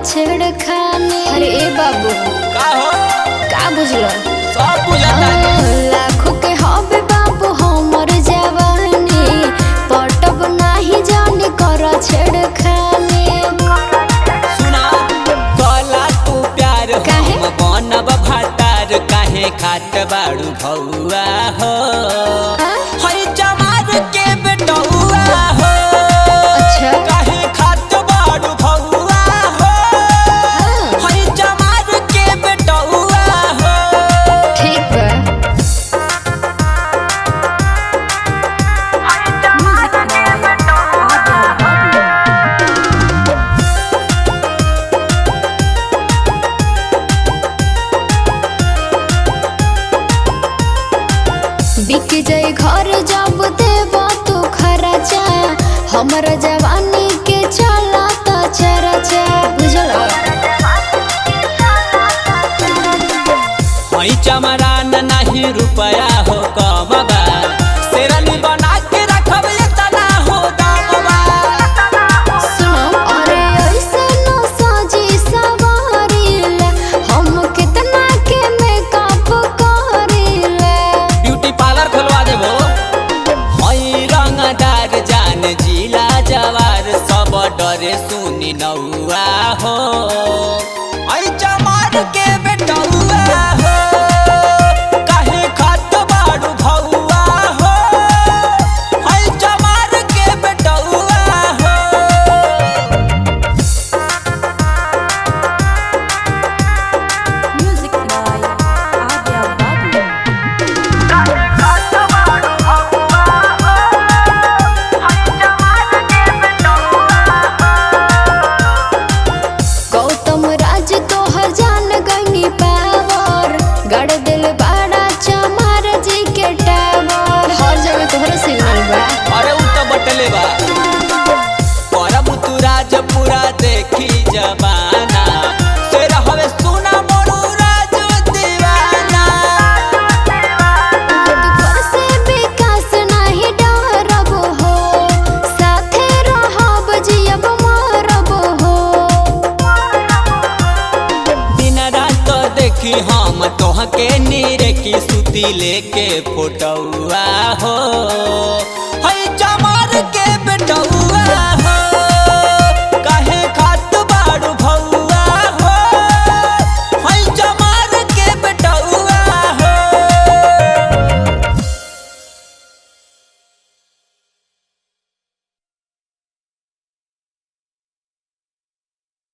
छेड़खानी। अरे ए बाबू का हो का बुझलो सब बुझाता लाखों के हबे बाबू हमर जवानी पटब नाही जानी कर छेड़खानी। सुना कला तू प्यार काहे? हम बनब भातार काहे खात बाड़ू भौआ हो हई चमार के बेटौआ हो अच्छा काहे खात बाड़ू भौआ हो हई चमार के बेटौआ हो ठीक बा। बिक जाए घर जब देव तू खर्चा हमर जवानी के चला त चर्चा बुझलो। हई चमरान नहीं रुपया हो कमबा शेरनी बना के रखब इतना हो दामबा सुनो अरे ऐसे न सजी सवारीला हम कितना के मेकअप करीला। ब्यूटी पार्लर खोलवा देबो हई रंगदार जान जिला जवार सब डरे सुनी नौआ हो हई चमार के बेटौआ हो काहे खात बाड़ू भौआ हो हई चमार के बेटौआ हो Music by Adya Babu. Gautam राज तोहर जान गंगी पावर गड़ दिल बड़ा चमार जी के टावर हर जगह तोहर सिग्नल बा। अरे उ तो बटले बा परब तू राजपुरा देखी जमाना से रहवे सुना मोरू राज दीवाना घर से विकास नहीं डरब हो साथे रहब जियब मरब हो। दिन रात देखी हम तोहके नीरे की सुती लेके फोटौआ हो